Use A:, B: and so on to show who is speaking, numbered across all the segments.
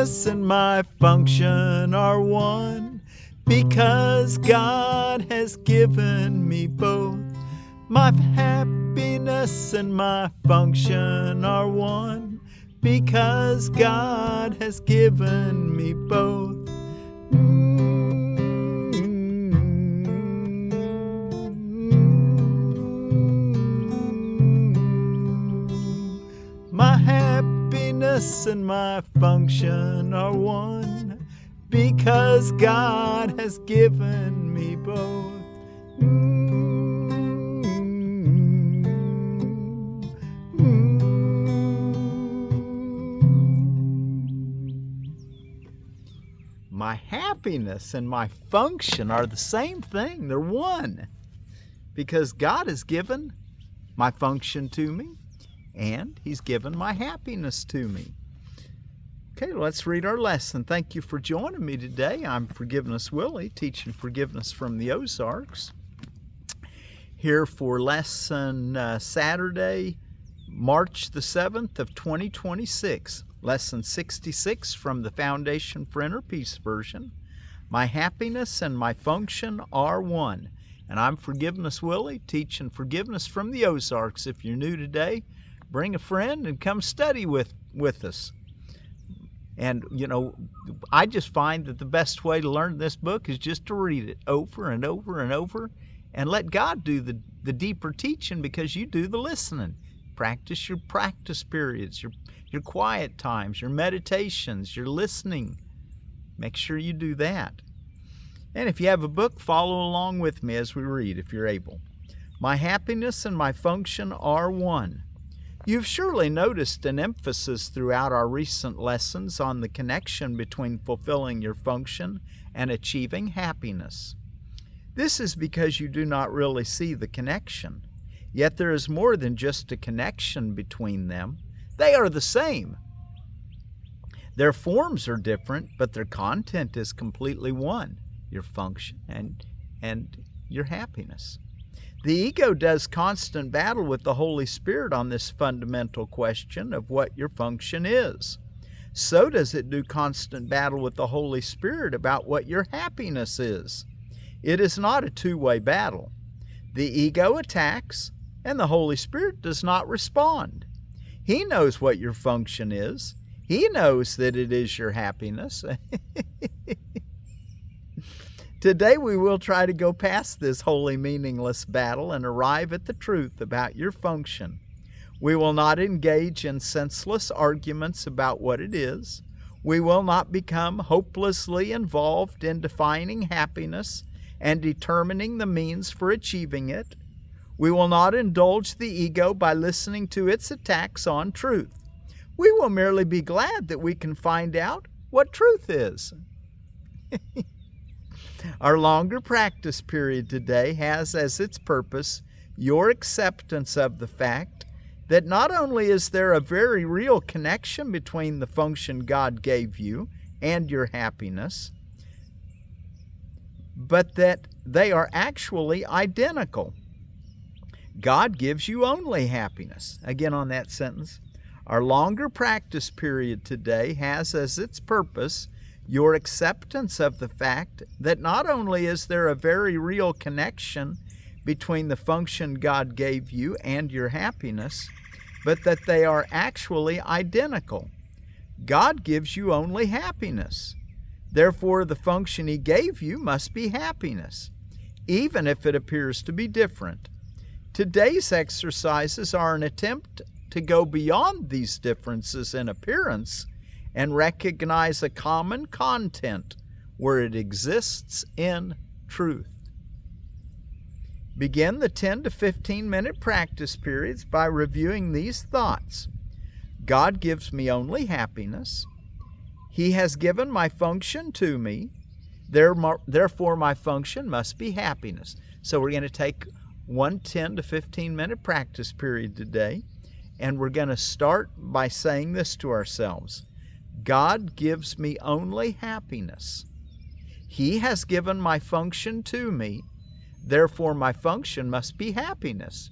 A: happiness and my function are one, because God has given me both. My happiness and my function are one, because God has given me both. My happiness and my function are one, because God has given me both. My happiness and my function are the same thing. They're one, because God has given my function to me, and He's given my happiness to me. Okay, let's read our lesson. Thank you for joining me today. I'm Forgiveness Willie, teaching forgiveness from the Ozarks. Here for lesson Saturday, March the 7th of 2026. Lesson 66 from the Foundation for Inner Peace version. My happiness and my function are one. And I'm Forgiveness Willie, teaching forgiveness from the Ozarks. If you're new today, bring a friend and come study with us. And, you know, I just find that the best way to learn this book is just to read it over and over and over and let God do the deeper teaching, because you do the listening. Practice your practice periods, your quiet times, your meditations, your listening. Make sure you do that. And if you have a book, follow along with me as we read, if you're able. My happiness and my function are one. You've surely noticed an emphasis throughout our recent lessons on the connection between fulfilling your function and achieving happiness. This is because you do not really see the connection. Yet there is more than just a connection between them. They are the same. Their forms are different, but their content is completely one, your function and your happiness. The ego does constant battle with the Holy Spirit on this fundamental question of what your function is. So does it do constant battle with the Holy Spirit about what your happiness is. It is not a two-way battle. The ego attacks, and the Holy Spirit does not respond. He knows what your function is. He knows that it is your happiness. Today we will try to go past this wholly meaningless battle and arrive at the truth about your function. We will not engage in senseless arguments about what it is. We will not become hopelessly involved in defining happiness and determining the means for achieving it. We will not indulge the ego by listening to its attacks on truth. We will merely be glad that we can find out what truth is. Our longer practice period today has as its purpose your acceptance of the fact that not only is there a very real connection between the function God gave you and your happiness, but that they are actually identical. God gives you only happiness. Again on that sentence. Our longer practice period today has as its purpose your acceptance of the fact that not only is there a very real connection between the function God gave you and your happiness, but that they are actually identical. God gives you only happiness. Therefore, the function He gave you must be happiness, even if it appears to be different. Today's exercises are an attempt to go beyond these differences in appearance and recognize a common content where it exists in truth. Begin the 10 to 15 minute practice periods by reviewing these thoughts. God gives me only happiness. He has given my function to me. Therefore, my function must be happiness. So we're going to take one 10 to 15 minute practice period today, and we're going to start by saying this to ourselves. God gives me only happiness. He has given my function to me. Therefore, my function must be happiness.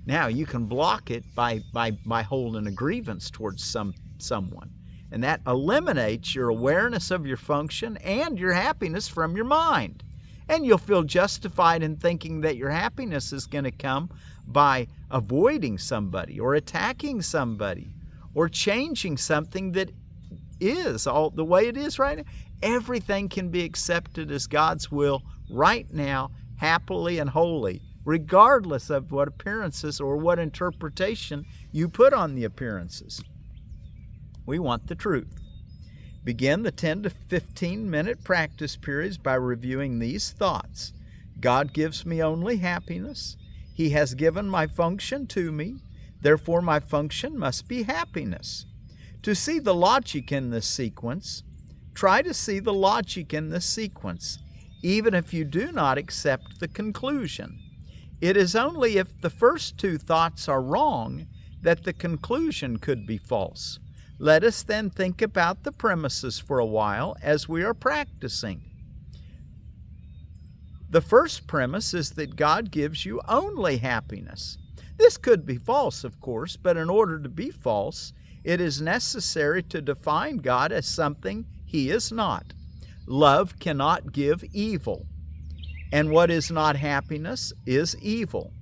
A: Now, you can block it by holding a grievance towards someone. And that eliminates your awareness of your function and your happiness from your mind. And you'll feel justified in thinking that your happiness is going to come by avoiding somebody or attacking somebody or changing something that is all the way it is right now. Everything can be accepted as God's will right now, happily and wholly, regardless of what appearances or what interpretation you put on the appearances. We want the truth. Begin the 10 to 15 minute practice periods by reviewing these thoughts. God gives me only happiness. He has given my function to me. Therefore, my function must be happiness. To see the logic in this sequence, try to see the logic in this sequence, even if you do not accept the conclusion. It is only if the first two thoughts are wrong that the conclusion could be false. Let us then think about the premises for a while as we are practicing. The first premise is that God gives you only happiness. This could be false, of course, but in order to be false, it is necessary to define God as something He is not. Love cannot give evil, and what is not happiness is evil.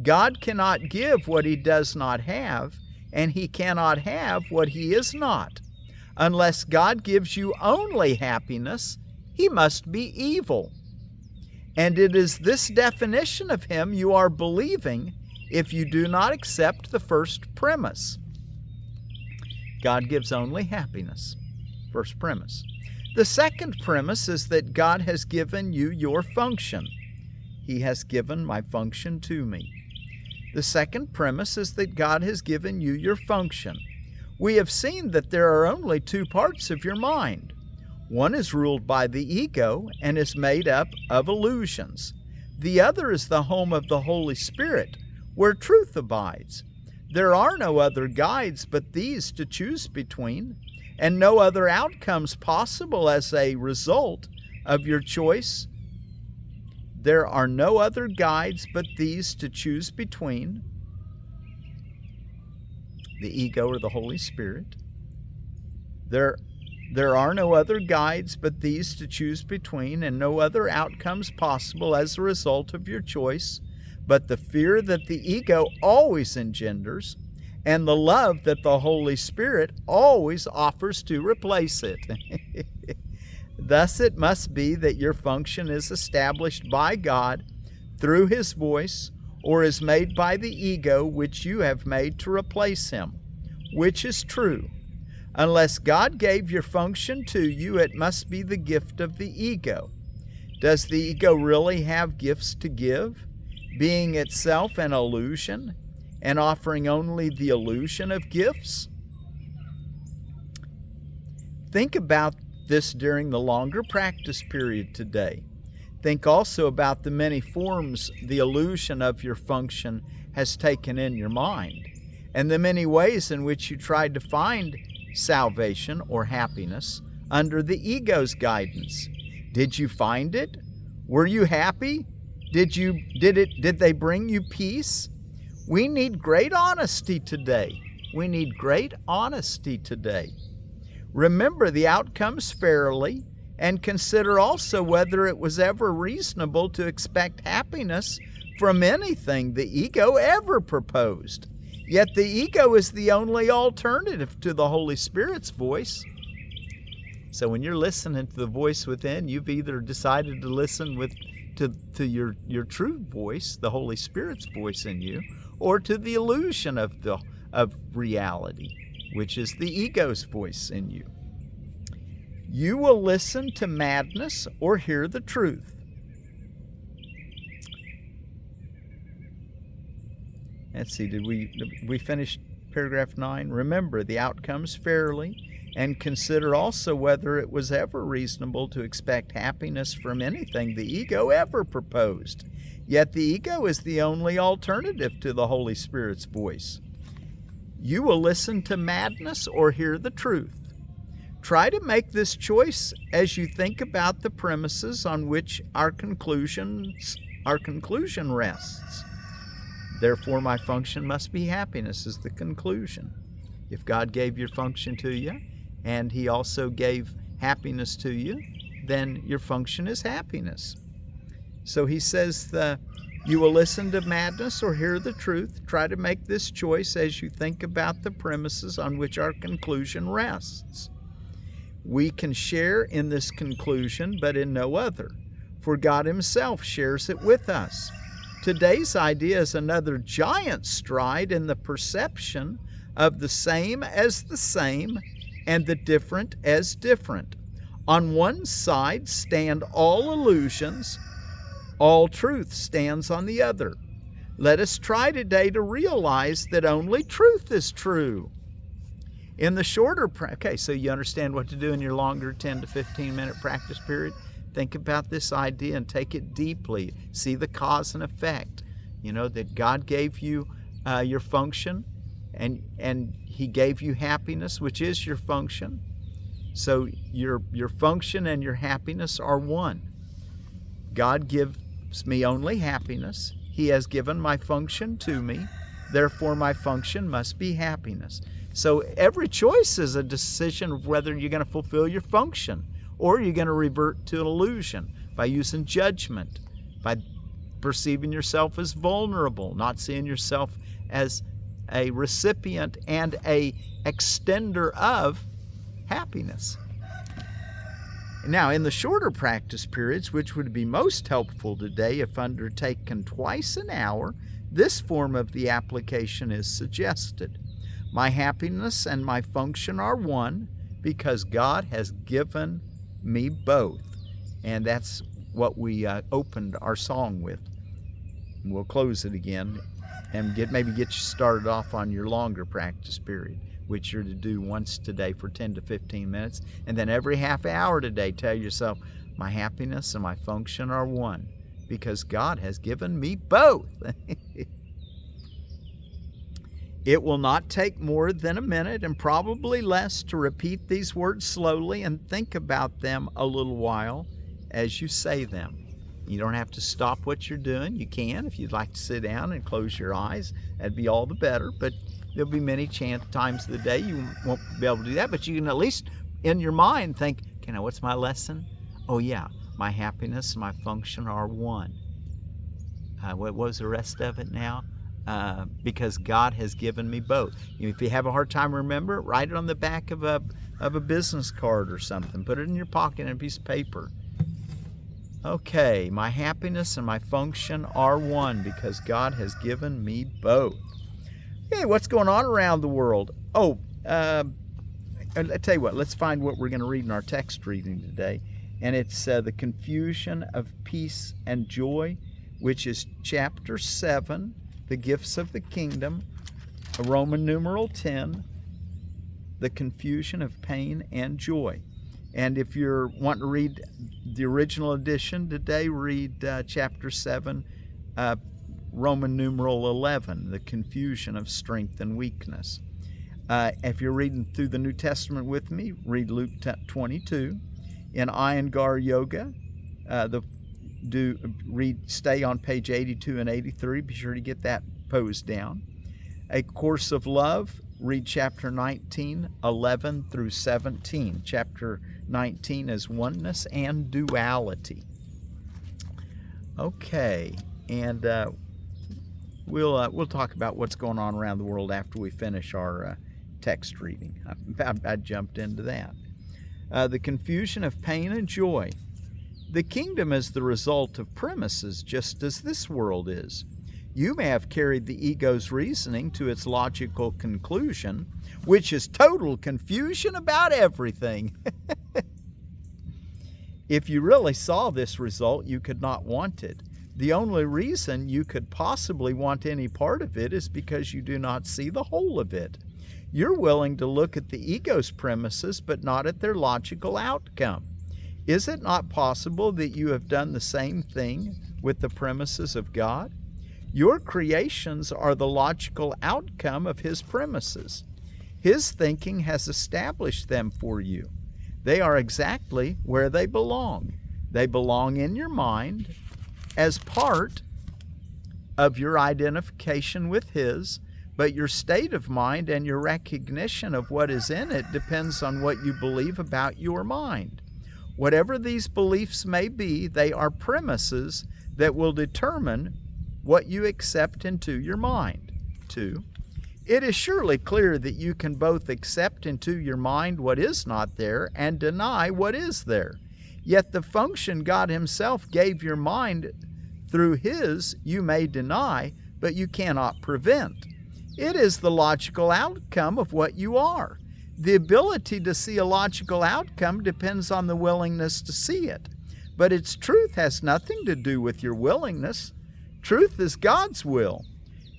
A: God cannot give what He does not have, and He cannot have what He is not. Unless God gives you only happiness, He must be evil. And it is this definition of Him you are believing if you do not accept the first premise. God gives only happiness. First premise. The second premise is that God has given you your function. He has given my function to me. The second premise is that God has given you your function. We have seen that there are only two parts of your mind. One is ruled by the ego and is made up of illusions. The other is the home of the Holy Spirit, where truth abides. There are no other guides but these to choose between, and no other outcomes possible as a result of your choice. There are no other guides but these to choose between, the ego or the Holy Spirit. There are no other guides but these to choose between, and no other outcomes possible as a result of your choice, but the fear that the ego always engenders, and the love that the Holy Spirit always offers to replace it. Thus it must be that your function is established by God through His voice, or is made by the ego which you have made to replace Him. Which is true? Unless God gave your function to you, it must be the gift of the ego. Does the ego really have gifts to give, being itself an illusion and offering only the illusion of gifts? Think about this during the longer practice period today. Think also about the many forms the illusion of your function has taken in your mind, and the many ways in which you tried to find salvation or happiness under the ego's guidance. Did you find it? Were you happy? Did they bring you peace? We need great honesty today. We need great honesty today. Remember the outcomes fairly, and consider also whether it was ever reasonable to expect happiness from anything the ego ever proposed. Yet the ego is the only alternative to the Holy Spirit's voice. So when you're listening to the voice within, you've either decided to listen to your true voice, the Holy Spirit's voice in you, or to the illusion of reality, which is the ego's voice in you. You will listen to madness or hear the truth. Let's see, did we finish paragraph 9? Remember the outcomes fairly, and consider also whether it was ever reasonable to expect happiness from anything the ego ever proposed. Yet the ego is the only alternative to the Holy Spirit's voice. You will listen to madness or hear the truth. Try to make this choice as you think about the premises on which our conclusion rests. Therefore, my function must be happiness is the conclusion. If God gave your function to you, and He also gave happiness to you, then your function is happiness. So He says, you will listen to madness or hear the truth. Try to make this choice as you think about the premises on which our conclusion rests. We can share in this conclusion, but in no other, for God Himself shares it with us. Today's idea is another giant stride in the perception of the same as the same and the different as different. On one side stand all illusions, all truth stands on the other. Let us try today to realize that only truth is true. In the shorter, okay, so you understand what to do in your longer 10 to 15 minute practice period. Think about this idea and take it deeply. See the cause and effect. You know that God gave you your function, and He gave you happiness, which is your function. So your function and your happiness are one. God gives me only happiness. He has given my function to me. Therefore, my function must be happiness. So every choice is a decision of whether you're going to fulfill your function or you're going to revert to an illusion by using judgment, by perceiving yourself as vulnerable, not seeing yourself as a recipient and a extender of happiness. Now, in the shorter practice periods, which would be most helpful today if undertaken twice an hour, this form of the application is suggested. My happiness and my function are one because God has given me both. And that's what we opened our song with. We'll close it again and maybe get you started off on your longer practice period, which you're to do once today for 10 to 15 minutes. And then every half hour today, tell yourself, my happiness and my function are one because God has given me both. It will not take more than a minute and probably less to repeat these words slowly and think about them a little while as you say them. You don't have to stop what you're doing. You can if you'd like to sit down and close your eyes. That'd be all the better, but there'll be many times of the day you won't be able to do that, but you can at least in your mind think, okay, now what's my lesson? Oh yeah, my happiness and my function are one. What was the rest of it now? Because God has given me both. If you have a hard time remember, write it on the back of a business card or something. Put it in your pocket in a piece of paper. Okay, my happiness and my function are one because God has given me both. Hey, what's going on around the world? Oh, I tell you what, let's find what we're going to read in our text reading today. And it's the confusion of peace and joy, which is chapter 7, the gifts of the kingdom, Roman numeral 10, the confusion of pain and joy. And if you're wanting to read the original edition today, read chapter 7, Roman numeral 11, the confusion of strength and weakness. If you're reading through the New Testament with me, read Luke 22. In Iyengar Yoga, stay on page 82 and 83. Be sure to get that pose down. A Course of Love, read chapter 19, 11 through 17. Chapter 19 is oneness and duality. Okay, and we'll talk about what's going on around the world after we finish our text reading. I jumped into that. The confusion of pain and joy. The kingdom is the result of premises, just as this world is. You may have carried the ego's reasoning to its logical conclusion, which is total confusion about everything. If you really saw this result, you could not want it. The only reason you could possibly want any part of it is because you do not see the whole of it. You're willing to look at the ego's premises, but not at their logical outcome. Is it not possible that you have done the same thing with the premises of God? Your creations are the logical outcome of His premises. His thinking has established them for you. They are exactly where they belong. They belong in your mind as part of your identification with His, but your state of mind and your recognition of what is in it depends on what you believe about your mind. Whatever these beliefs may be, they are premises that will determine what you accept into your mind. 2. It is surely clear that you can both accept into your mind what is not there and deny what is there. Yet the function God Himself gave your mind through His you may deny, but you cannot prevent. It is the logical outcome of what you are. The ability to see a logical outcome depends on the willingness to see it. But its truth has nothing to do with your willingness. Truth is God's will.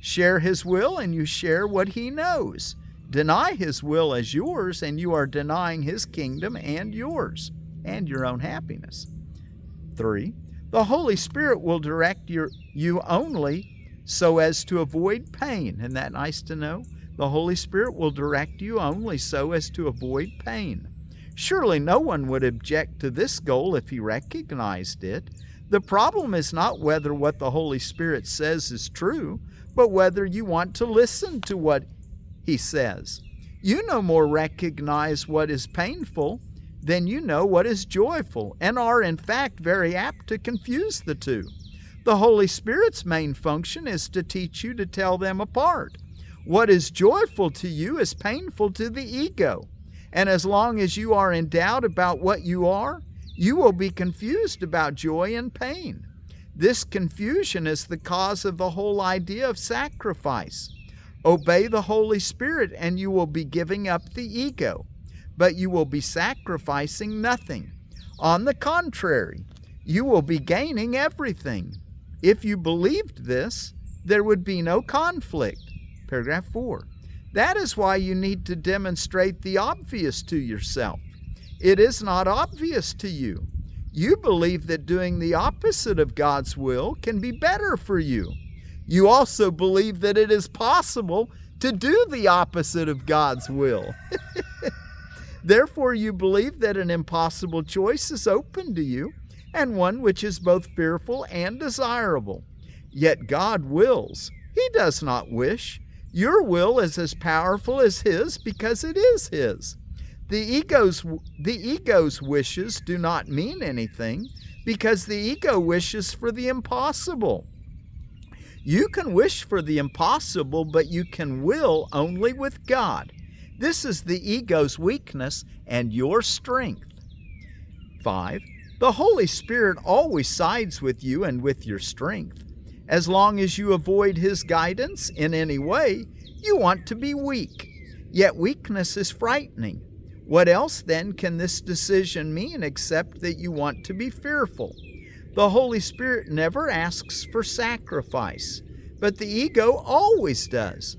A: Share His will and you share what He knows. Deny His will as yours and you are denying His kingdom and yours and your own happiness. 3. The Holy Spirit will direct you only so as to avoid pain. Isn't that nice to know? The Holy Spirit will direct you only so as to avoid pain. Surely no one would object to this goal if he recognized it. The problem is not whether what the Holy Spirit says is true, but whether you want to listen to what He says. You no more recognize what is painful than you know what is joyful, and are in fact very apt to confuse the two. The Holy Spirit's main function is to teach you to tell them apart. What is joyful to you is painful to the ego. And as long as you are in doubt about what you are, you will be confused about joy and pain. This confusion is the cause of the whole idea of sacrifice. Obey the Holy Spirit and you will be giving up the ego, but you will be sacrificing nothing. On the contrary, you will be gaining everything. If you believed this, there would be no conflict. Paragraph 4. That is why you need to demonstrate the obvious to yourself. It is not obvious to you. You believe that doing the opposite of God's will can be better for you. You also believe that it is possible to do the opposite of God's will. Therefore, you believe that an impossible choice is open to you, and one which is both fearful and desirable. Yet God wills. He does not wish. Your will is as powerful as His because it is His. The ego's wishes do not mean anything because the ego wishes for the impossible. You can wish for the impossible, but you can will only with God. This is the ego's weakness and your strength. 5. The Holy Spirit always sides with you and with your strength. As long as you avoid His guidance in any way, you want to be weak. Yet weakness is frightening. What else then can this decision mean except that you want to be fearful? The Holy Spirit never asks for sacrifice, but the ego always does.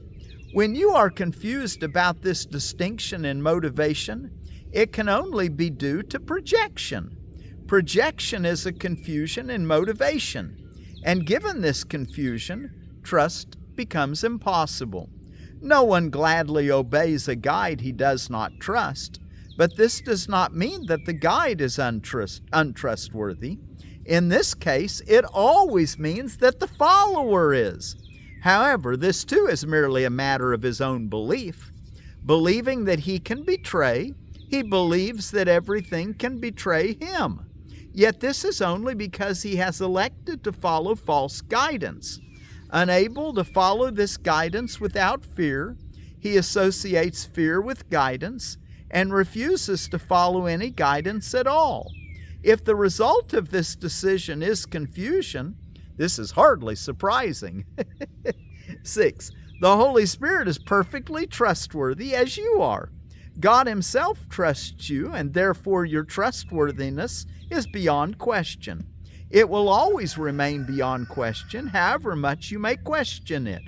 A: When you are confused about this distinction in motivation, it can only be due to projection. Projection is a confusion in motivation. And given this confusion, trust becomes impossible. No one gladly obeys a guide he does not trust, but this does not mean that the guide is untrustworthy. In this case, it always means that the follower is. However, this too is merely a matter of his own belief. Believing that he can betray, he believes that everything can betray him. Yet this is only because he has elected to follow false guidance. Unable to follow this guidance without fear, he associates fear with guidance and refuses to follow any guidance at all. If the result of this decision is confusion, this is hardly surprising. 6. The Holy Spirit is perfectly trustworthy as you are. God Himself trusts you, and therefore your trustworthiness is beyond question. It will always remain beyond question, however much you may question it.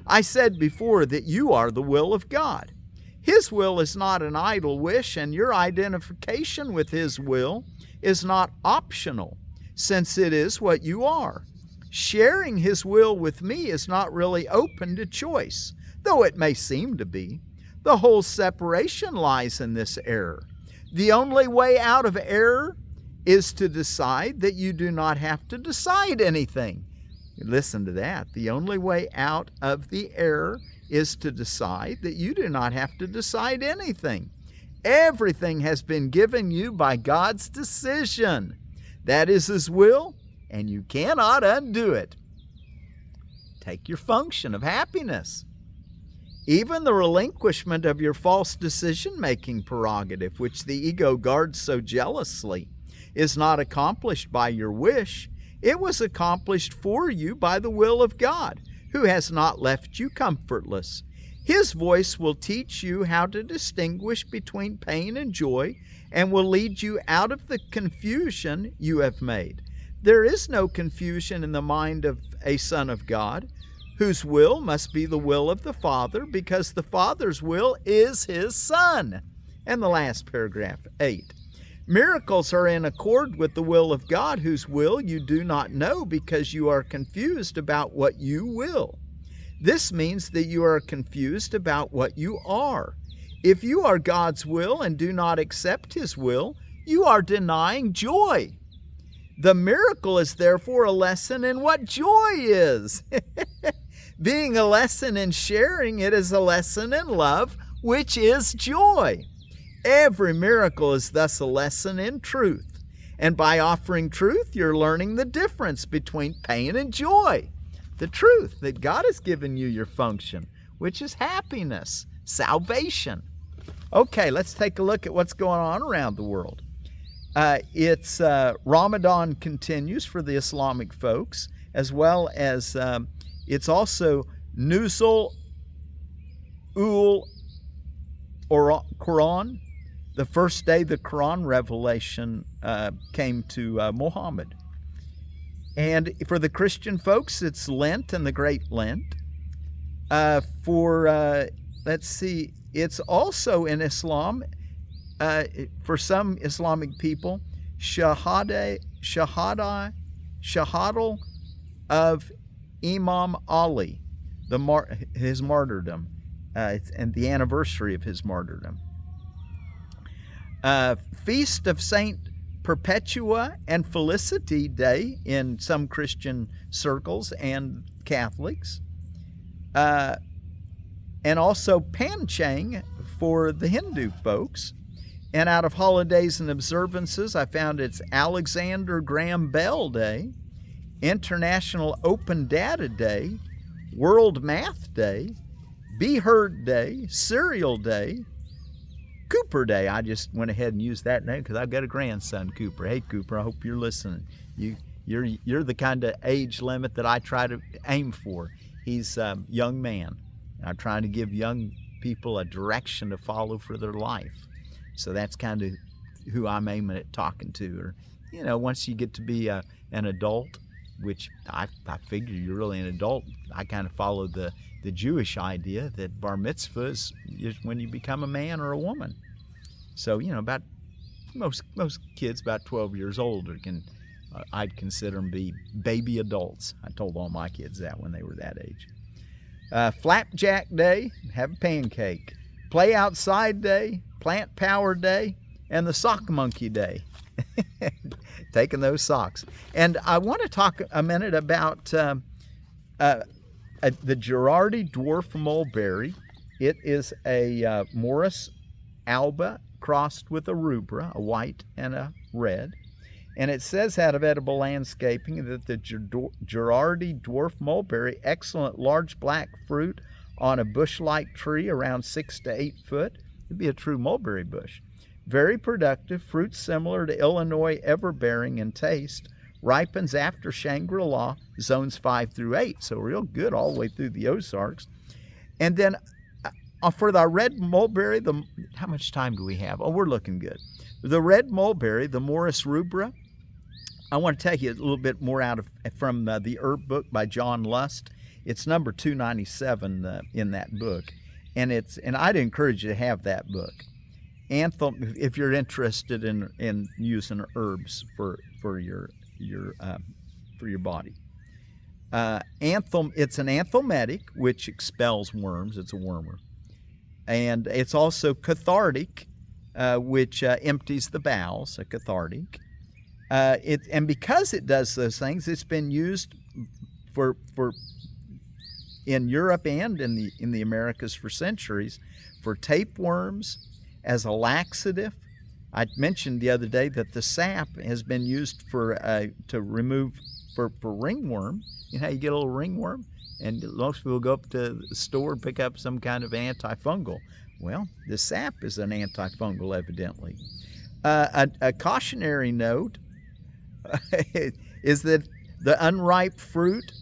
A: I said before that you are the will of God. His will is not an idle wish, and your identification with His will is not optional, since it is what you are. Sharing His will with me is not really open to choice, though it may seem to be. The whole separation lies in this error. The only way out of error is to decide that you do not have to decide anything. Listen to that. The only way out of the error is to decide that you do not have to decide anything. Everything has been given you by God's decision. That is His will, and you cannot undo it. Take your function of happiness. Even the relinquishment of your false decision-making prerogative, which the ego guards so jealously, is not accomplished by your wish. It was accomplished for you by the will of God, who has not left you comfortless. His voice will teach you how to distinguish between pain and joy, and will lead you out of the confusion you have made. There is no confusion in the mind of a son of God, whose will must be the will of the Father, because the Father's will is His Son. And the last paragraph, 8. Miracles are in accord with the will of God, whose will you do not know because you are confused about what you will. This means that you are confused about what you are. If you are God's will and do not accept His will, you are denying joy. The miracle is therefore a lesson in what joy is. Being a lesson in sharing, it is a lesson in love, which is joy. Every miracle is thus a lesson in truth. And by offering truth, you're learning the difference between pain and joy. The truth that God has given you your function, which is happiness, salvation. Okay, let's take a look at what's going on around the world. It's Ramadan continues for the Islamic folks, as well as it's also Nuzul ul Quran, the first day the Quran revelation came to Muhammad. And for the Christian folks, it's Lent and the Great Lent. It's also in Islam, for some Islamic people, Shahadal of Imam Ali, his martyrdom, and the anniversary of his martyrdom. Feast of Saint Perpetua and Felicity Day in some Christian circles and Catholics. And also Panchang for the Hindu folks. And out of holidays and observances, I found it's Alexander Graham Bell Day, International Open Data Day, World Math Day, Be Heard Day, Cereal Day, Cooper Day. I just went ahead and used that name because I've got a grandson, Cooper. Hey, Cooper, I hope you're listening. You're the kind of age limit that I try to aim for. He's a young man. I'm trying to give young people a direction to follow for their life. So that's kind of who I'm aiming at talking to. Or, once you get to be an adult, which I figure you're really an adult, I kind of follow the Jewish idea that bar mitzvah is when you become a man or a woman. So, about most kids about 12 years old I'd consider them be baby adults. I told all my kids that when they were that age. Flapjack Day, have a pancake. Play Outside Day, Plant Power Day, and the Sock Monkey Day. Taking those socks. And I want to talk a minute about the Girardi dwarf mulberry. It is a Morus alba crossed with a rubra, a white and a red. And it says out of Edible Landscaping that the Girardi dwarf mulberry, excellent large black fruit on a bush-like tree around 6 to 8 foot. It'd be a true mulberry bush. Very productive, fruit similar to Illinois everbearing in taste. Ripens after Shangri-La, zones 5 through 8. So real good all the way through the Ozarks. And then for the red mulberry, how much time do we have? Oh, we're looking good. The red mulberry, the Morus rubra, I want to tell you a little bit more from the Herb Book by John Lust. It's number 297 in that book. And I'd encourage you to have that book. Anthem, if you're interested in using herbs for your body. It's an anthemetic, which expels worms. It's a wormer. And it's also cathartic, which empties the bowels, a cathartic. And because it does those things, it's been used in Europe and in the Americas for centuries for tapeworms, as a laxative. I mentioned the other day that the sap has been used to remove for ringworm. You know how you get a little ringworm? And most people go up to the store and pick up some kind of antifungal. Well, the sap is an antifungal, evidently. A cautionary note is that the unripe fruit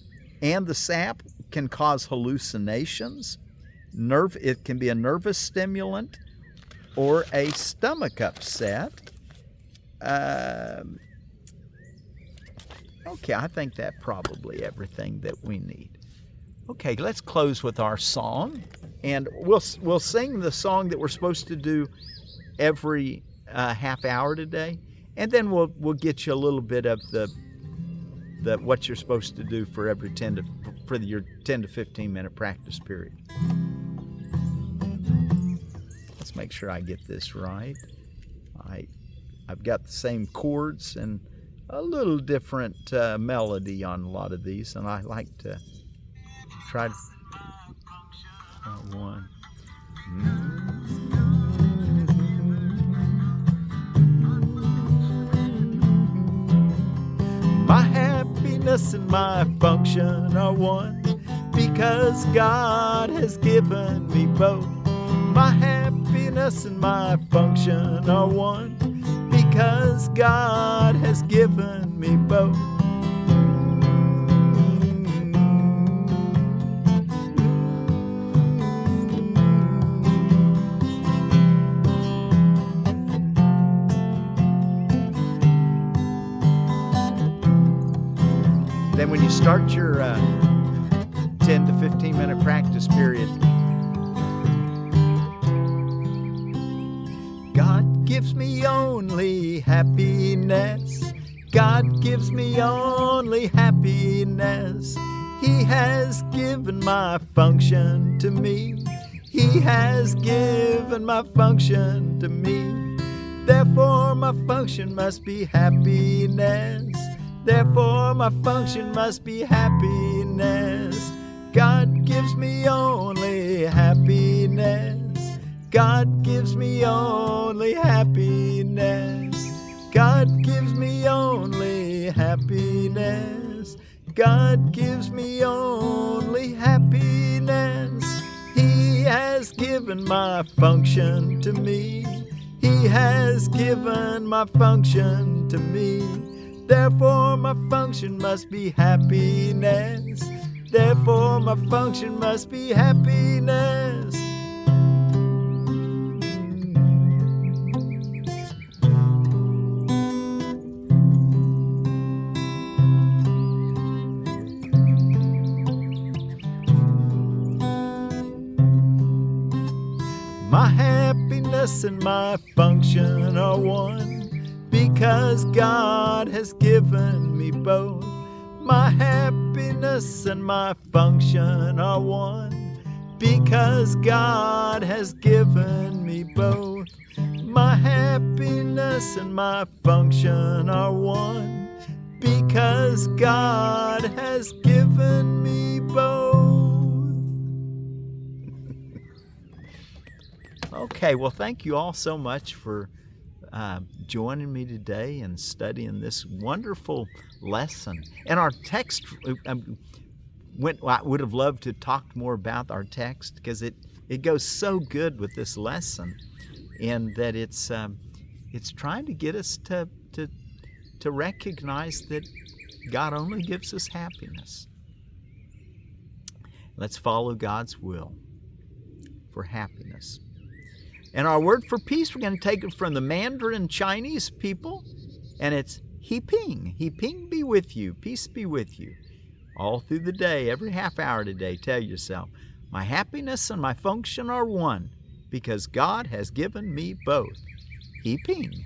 A: and the sap can cause hallucinations. It can be a nervous stimulant or a stomach upset. Okay, I think that's probably everything that we need. Okay, let's close with our song, and we'll sing the song that we're supposed to do every half hour today, and then we'll get you a little bit of the what you're supposed to do for your 10 to 15 minute practice period. Let's make sure I get this right. I've got the same chords and a little different melody on a lot of these, and I like to try to one. My happiness and my function are one, because God has given me both. My happiness and my function are one, because God has given me both. Then when you start your 10 to 15 minute practice period, God gives me only happiness. God gives me only happiness. He has given my function to me. He has given my function to me. Therefore my function must be happiness. Therefore my function must be happiness. God gives me only happiness. God gives me only happiness. God gives me only happiness. God gives me only happiness. He has given my function to me. He has given my function to me. Therefore my function must be happiness. Therefore my function must be happiness. My happiness and my function are one, because God has given me both. My happiness and my function are one, because God has given me both. My happiness and my function are one, because God has given me both. Okay, well, thank you all so much for joining me today and studying this wonderful lesson. And our text, I would have loved to talk more about our text, because it goes so good with this lesson, and that it's trying to get us to recognize that God only gives us happiness. Let's follow God's will for happiness. And our word for peace, we're going to take it from the Mandarin Chinese people, and it's Heping. Heping be with you. Peace be with you. All through the day, every half hour today, tell yourself, my happiness and my function are one, because God has given me both. Heping.